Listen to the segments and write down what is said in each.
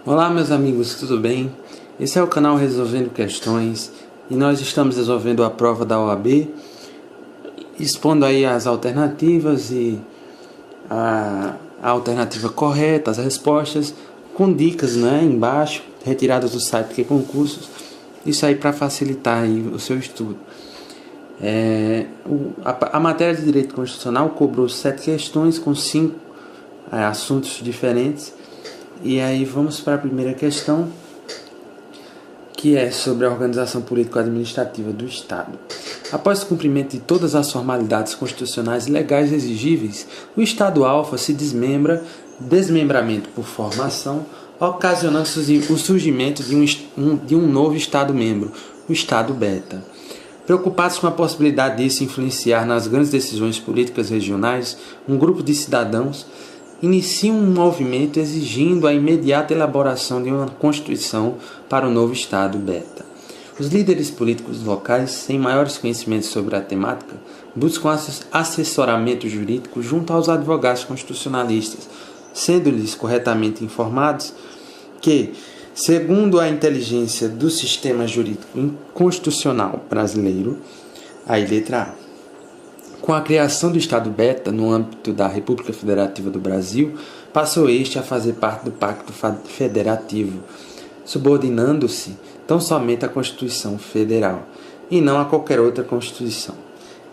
Olá meus amigos, tudo bem? Esse é o canal Resolvendo Questões e nós estamos resolvendo a prova da OAB, expondo aí as alternativas e a alternativa correta, as respostas, com dicas, embaixo, retiradas do site Que Concursos, isso aí para facilitar aí o seu estudo. A matéria de Direito Constitucional cobrou 7 questões com 5 assuntos diferentes. E aí vamos para a primeira questão, que é sobre a organização político-administrativa do Estado. Após o cumprimento de todas as formalidades constitucionais e legais exigíveis, o Estado alfa se desmembramento por formação, ocasionando o surgimento de um novo Estado membro, o Estado beta. Preocupados com a possibilidade disso influenciar nas grandes decisões políticas regionais, um grupo de cidadãos inicia um movimento exigindo a imediata elaboração de uma Constituição para o novo Estado beta. Os líderes políticos locais, sem maiores conhecimentos sobre a temática, buscam assessoramento jurídico junto aos advogados constitucionalistas, sendo-lhes corretamente informados que, segundo a inteligência do sistema jurídico constitucional brasileiro, aí letra A, com a criação do Estado beta no âmbito da República Federativa do Brasil, passou este a fazer parte do Pacto Federativo, subordinando-se tão somente à Constituição Federal, e não a qualquer outra Constituição.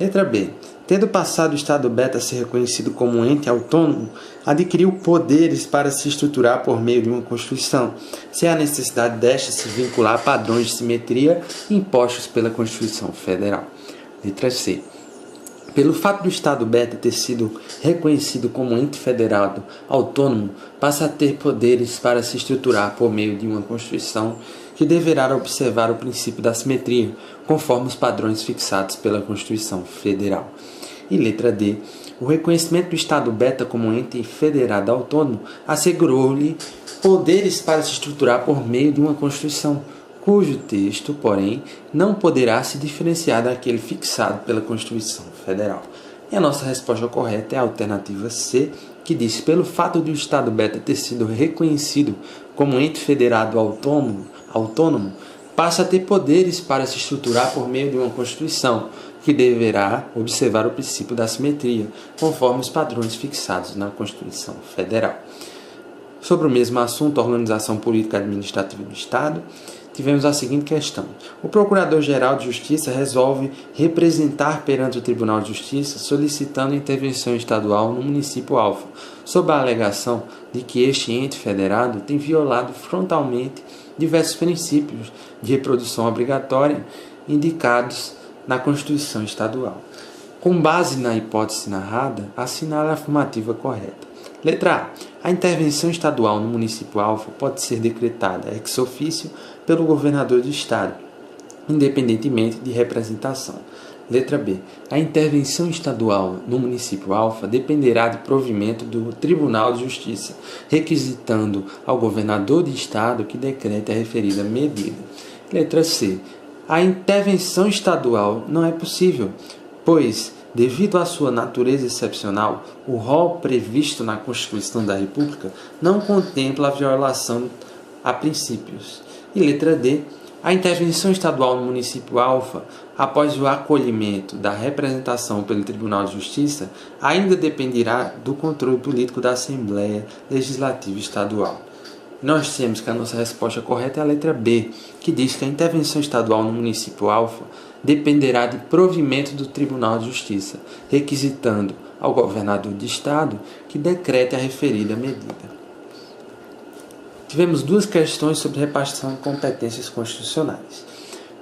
Letra B. Tendo passado o Estado beta a ser reconhecido como um ente autônomo, adquiriu poderes para se estruturar por meio de uma Constituição, sem a necessidade desta se vincular a padrões de simetria impostos pela Constituição Federal. Letra C. Pelo fato do Estado beta ter sido reconhecido como ente federado autônomo, passa a ter poderes para se estruturar por meio de uma Constituição que deverá observar o princípio da simetria, conforme os padrões fixados pela Constituição Federal. E letra D. O reconhecimento do Estado beta como ente federado autônomo assegurou-lhe poderes para se estruturar por meio de uma Constituição, cujo texto, porém, não poderá se diferenciar daquele fixado pela Constituição Federal. E a nossa resposta correta é a alternativa C, que diz que pelo fato de o Estado beta ter sido reconhecido como ente federado autônomo, passa a ter poderes para se estruturar por meio de uma Constituição, que deverá observar o princípio da simetria, conforme os padrões fixados na Constituição Federal. Sobre o mesmo assunto, a organização política administrativa do Estado, tivemos a seguinte questão. O Procurador-Geral de Justiça resolve representar perante o Tribunal de Justiça solicitando intervenção estadual no município alfa, sob a alegação de que este ente federado tem violado frontalmente diversos princípios de reprodução obrigatória indicados na Constituição Estadual. Com base na hipótese narrada, assinale a afirmativa correta. Letra A. A intervenção estadual no município alfa pode ser decretada ex officio pelo governador do estado, independentemente de representação. Letra B. A intervenção estadual no município alfa dependerá de provimento do Tribunal de Justiça, requisitando ao governador de estado que decrete a referida medida. Letra C. A intervenção estadual não é possível, pois, devido à sua natureza excepcional, o rol previsto na Constituição da República não contempla a violação a princípios. E letra D. A intervenção estadual no município alfa, após o acolhimento da representação pelo Tribunal de Justiça, ainda dependerá do controle político da Assembleia Legislativa Estadual. Nós temos que a nossa resposta correta é a letra B, que diz que a intervenção estadual no município alfa dependerá de provimento do Tribunal de Justiça, requisitando ao governador de estado que decrete a referida medida. Tivemos 2 questões sobre repartição de competências constitucionais.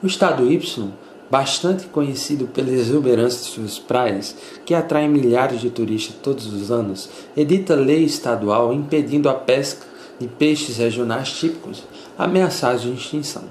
O Estado Y, bastante conhecido pela exuberância de suas praias, que atraem milhares de turistas todos os anos, edita lei estadual impedindo a pesca de peixes regionais típicos ameaçados de extinção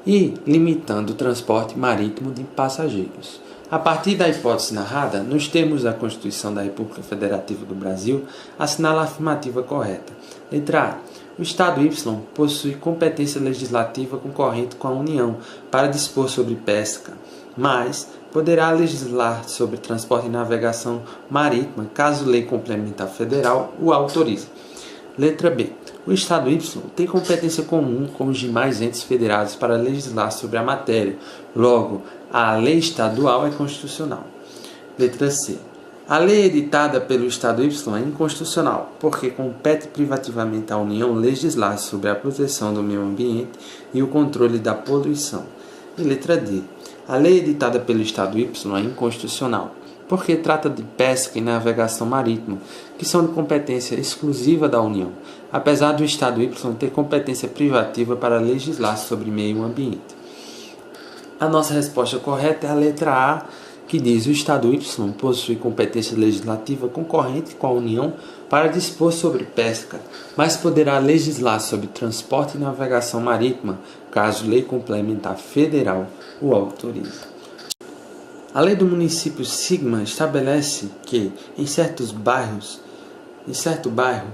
e limitando o transporte marítimo de passageiros. A partir da hipótese narrada, nos termos da Constituição da República Federativa do Brasil, assinala a afirmativa correta. Letra A. O Estado Y possui competência legislativa concorrente com a União para dispor sobre pesca, mas poderá legislar sobre transporte e navegação marítima caso lei complementar federal o autorize. Letra B. O Estado Y tem competência comum com os demais entes federados para legislar sobre a matéria. Logo, a lei estadual é constitucional. Letra C. A lei editada pelo Estado Y é inconstitucional, porque compete privativamente à União legislar sobre a proteção do meio ambiente e o controle da poluição. E letra D. A lei editada pelo Estado Y é inconstitucional, porque trata de pesca e navegação marítima, que são de competência exclusiva da União, apesar do Estado Y ter competência privativa para legislar sobre meio ambiente. A nossa resposta correta é a letra A, que diz: o Estado Y possui competência legislativa concorrente com a União para dispor sobre pesca, mas poderá legislar sobre transporte e navegação marítima, caso lei complementar federal o autorize. A lei do município Sigma estabelece que, em certo bairro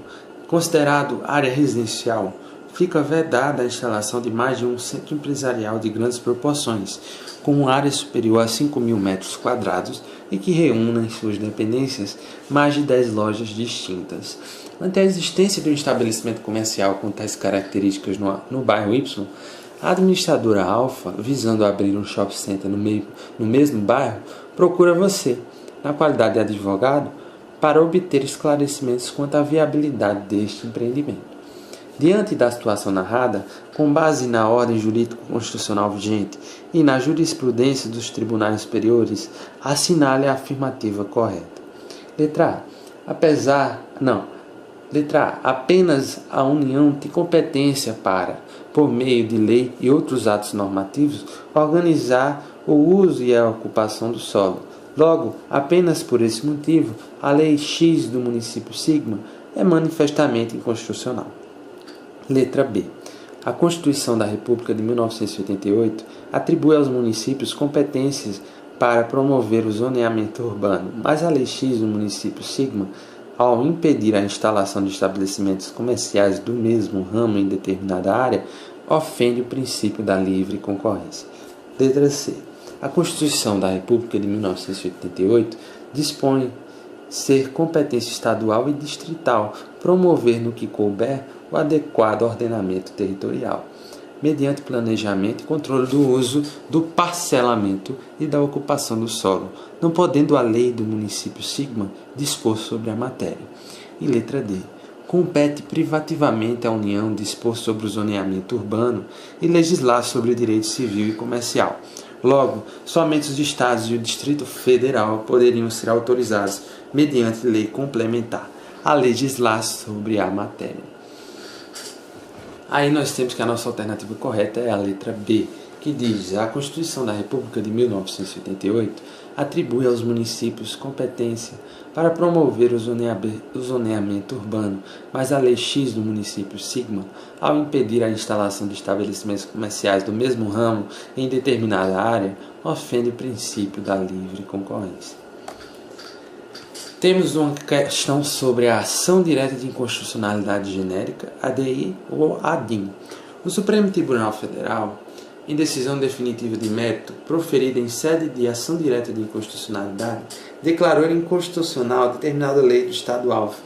considerado área residencial, fica vedada a instalação de mais de um centro empresarial de grandes proporções, com área superior a 5.000 metros quadrados e que reúna em suas dependências mais de 10 lojas distintas. Ante a existência de um estabelecimento comercial com tais características no bairro Y, a administradora Alfa, visando abrir um shopping center no mesmo bairro, procura você, na qualidade de advogado, para obter esclarecimentos quanto à viabilidade deste empreendimento. Diante da situação narrada, com base na ordem jurídico-constitucional vigente e na jurisprudência dos tribunais superiores, assinale a afirmativa correta. Letra A. Apenas a União tem competência para, por meio de lei e outros atos normativos, organizar o uso e a ocupação do solo. Logo, apenas por esse motivo, a Lei X do município Sigma é manifestamente inconstitucional. Letra B. A Constituição da República de 1988 atribui aos municípios competências para promover o zoneamento urbano, mas a Lei X do município Sigma, ao impedir a instalação de estabelecimentos comerciais do mesmo ramo em determinada área, ofende o princípio da livre concorrência. Letra C. A Constituição da República de 1988 dispõe ser competência estadual e distrital promover no que couber o adequado ordenamento territorial, mediante planejamento e controle do uso, do parcelamento e da ocupação do solo, não podendo a lei do município Sigma dispor sobre a matéria. E letra D. Compete privativamente à União dispor sobre o zoneamento urbano e legislar sobre o direito civil e comercial. Logo, somente os estados e o Distrito Federal poderiam ser autorizados, mediante lei complementar, a legislar sobre a matéria. Aí nós temos que a nossa alternativa correta é a letra B, que diz: a Constituição da República de 1988 atribui aos municípios competência para promover o zoneamento urbano, mas a Lei X do município Sigma, ao impedir a instalação de estabelecimentos comerciais do mesmo ramo em determinada área, ofende o princípio da livre concorrência. Temos uma questão sobre a ação direta de inconstitucionalidade genérica, ADI ou ADIM. O Supremo Tribunal Federal, em decisão definitiva de mérito proferida em sede de ação direta de inconstitucionalidade, declarou inconstitucional determinada lei do Estado Alfa.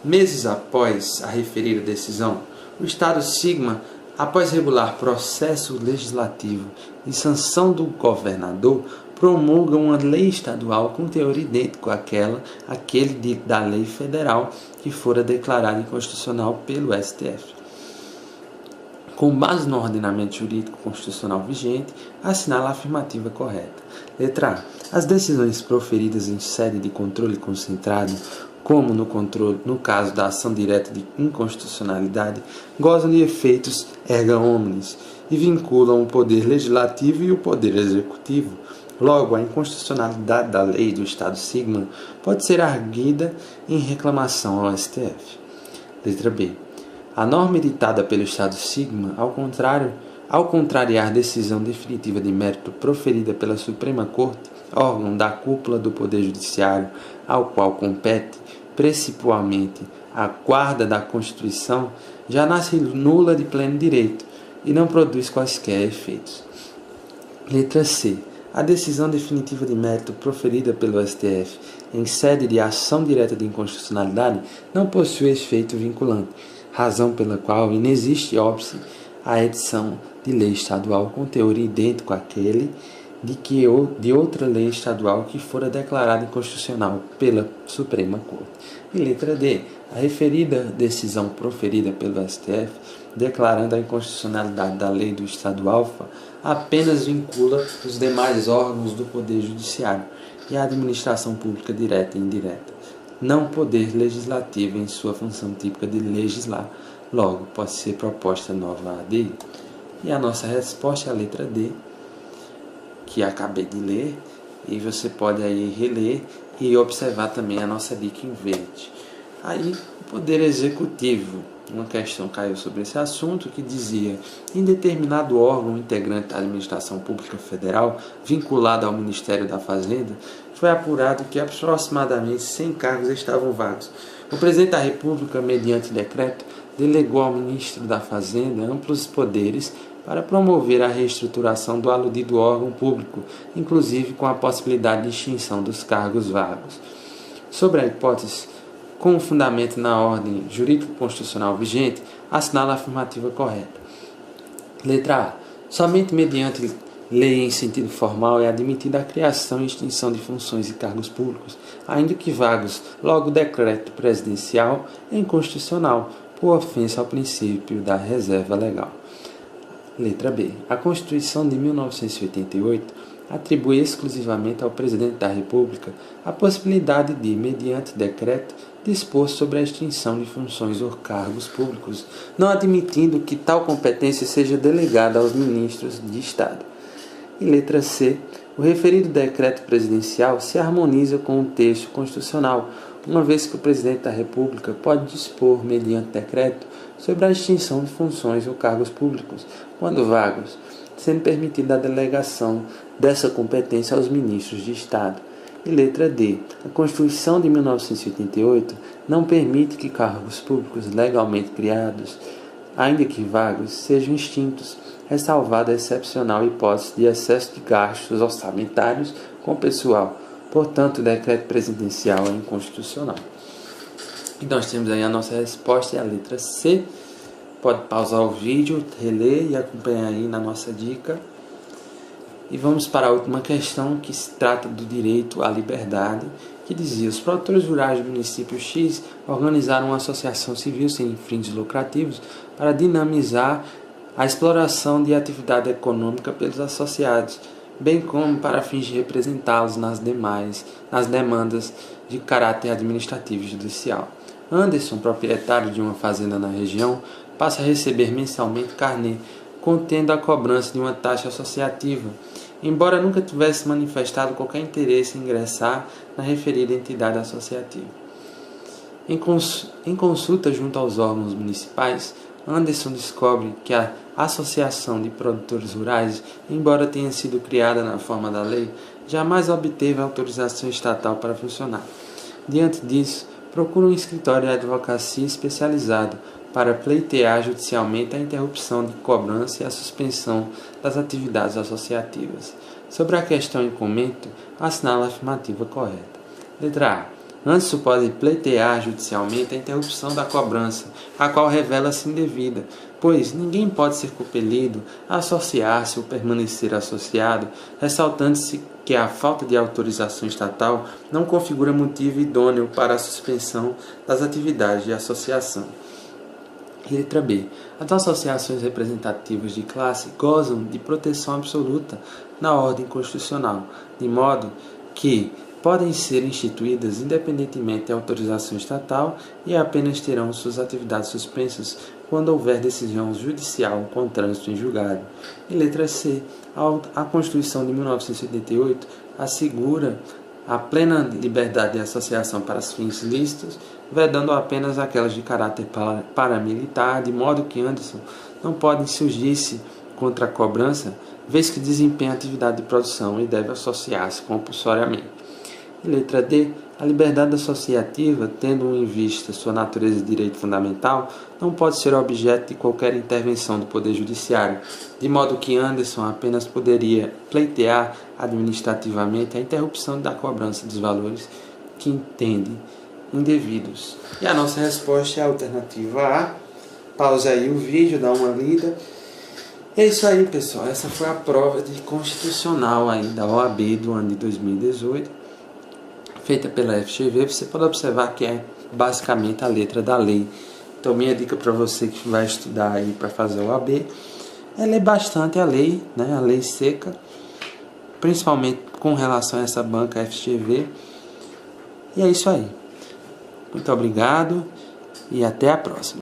Meses após a referida decisão, o Estado Sigma, após regular processo legislativo e sanção do governador, promulga uma lei estadual com teor idêntico àquele da lei federal que fora declarada inconstitucional pelo STF. Com base no ordenamento jurídico constitucional vigente, assinala a afirmativa correta. Letra A. As decisões proferidas em sede de controle concentrado, como no caso da ação direta de inconstitucionalidade, gozam de efeitos erga omnes e vinculam o poder legislativo e o poder executivo. Logo, a inconstitucionalidade da lei do Estado Sigma pode ser arguida em reclamação ao STF. Letra B. A norma editada pelo Estado Sigma, ao contrariar decisão definitiva de mérito proferida pela Suprema Corte, órgão da cúpula do Poder Judiciário, ao qual compete, principalmente, a guarda da Constituição, já nasce nula de pleno direito e não produz quaisquer efeitos. Letra C. A decisão definitiva de mérito proferida pelo STF em sede de ação direta de inconstitucionalidade não possui efeito vinculante, razão pela qual inexiste óbice a edição de lei estadual com teor idêntico àquele de outra lei estadual que fora declarada inconstitucional pela Suprema Corte. E letra D. A referida decisão proferida pelo STF, declarando a inconstitucionalidade da lei do Estado alfa, apenas vincula os demais órgãos do Poder Judiciário e a administração pública direta e indireta, não o Poder Legislativo em sua função típica de legislar. Logo, pode ser proposta nova ADI. E a nossa resposta é a letra D, que acabei de ler, e você pode aí reler e observar também a nossa dica em verde. Aí, o Poder Executivo, uma questão caiu sobre esse assunto que dizia: em determinado órgão integrante da administração pública federal, vinculado ao Ministério da Fazenda, foi apurado que aproximadamente 100 cargos estavam vagos. O Presidente da República, mediante decreto, delegou ao Ministro da Fazenda amplos poderes para promover a reestruturação do aludido órgão público, inclusive com a possibilidade de extinção dos cargos vagos. Sobre a hipótese, com fundamento na ordem jurídico-constitucional vigente, assinala a afirmativa correta. Letra A. Somente mediante lei em sentido formal é admitida a criação e extinção de funções e cargos públicos, ainda que vagos. Logo, o decreto presidencial é inconstitucional, por ofensa ao princípio da reserva legal. Letra B. A Constituição de 1988 atribui exclusivamente ao Presidente da República a possibilidade de, mediante decreto, dispor sobre a extinção de funções ou cargos públicos, não admitindo que tal competência seja delegada aos ministros de Estado. E letra C. O referido decreto presidencial se harmoniza com o texto constitucional, uma vez que o Presidente da República pode dispor, mediante decreto, sobre a extinção de funções ou cargos públicos, quando vagos, sendo permitida a delegação dessa competência aos ministros de Estado. E letra D. A Constituição de 1988 não permite que cargos públicos legalmente criados, ainda que vagos, sejam extintos, ressalvada a excepcional hipótese de excesso de gastos orçamentários com pessoal. Portanto, o decreto presidencial é inconstitucional. E nós temos aí a nossa resposta, é a letra C. Pode pausar o vídeo, reler e acompanhar aí na nossa dica. E vamos para a última questão, que se trata do direito à liberdade, que dizia: os produtores rurais do município X organizaram uma associação civil sem fins lucrativos para dinamizar a exploração de atividade econômica pelos associados, bem como para fins de representá-los nas demandas de caráter administrativo e judicial. Anderson, proprietário de uma fazenda na região, passa a receber mensalmente carnê, contendo a cobrança de uma taxa associativa, embora nunca tivesse manifestado qualquer interesse em ingressar na referida entidade associativa. Em consulta junto aos órgãos municipais, Anderson descobre que a Associação de Produtores Rurais, embora tenha sido criada na forma da lei, jamais obteve autorização estatal para funcionar. Diante disso, procura um escritório de advocacia especializado para pleitear judicialmente a interrupção de cobrança e a suspensão das atividades associativas. Sobre a questão em comento, assinala a afirmativa correta. Letra A. Anderson pode pleitear judicialmente a interrupção da cobrança, a qual revela-se indevida, pois ninguém pode ser compelido a associar-se ou permanecer associado, ressaltando-se que a falta de autorização estatal não configura motivo idôneo para a suspensão das atividades de associação. Letra B. As associações representativas de classe gozam de proteção absoluta na ordem constitucional, de modo que podem ser instituídas independentemente da autorização estatal e apenas terão suas atividades suspensas quando houver decisão judicial com trânsito em julgado. E letra C. A Constituição de 1988 assegura a plena liberdade de associação para fins lícitos, vedando apenas aquelas de caráter paramilitar, de modo que Anderson não pode insurgir-se contra a cobrança, vez que desempenha atividade de produção e deve associar-se compulsoriamente. E letra D. A liberdade associativa, tendo em vista sua natureza de direito fundamental, não pode ser objeto de qualquer intervenção do Poder Judiciário, de modo que Anderson apenas poderia pleitear administrativamente a interrupção da cobrança dos valores que entende indevidos. E a nossa resposta é a alternativa A, pausa aí o vídeo, dá uma lida. É isso aí, pessoal. Essa foi a prova de constitucional aí da OAB do ano de 2018, feita pela FGV. Você pode observar que é basicamente a letra da lei. Então, minha dica para você que vai estudar aí para fazer a OAB é ler bastante a lei, né? A lei seca, principalmente com relação a essa banca FGV. E é isso aí. Muito obrigado e até a próxima.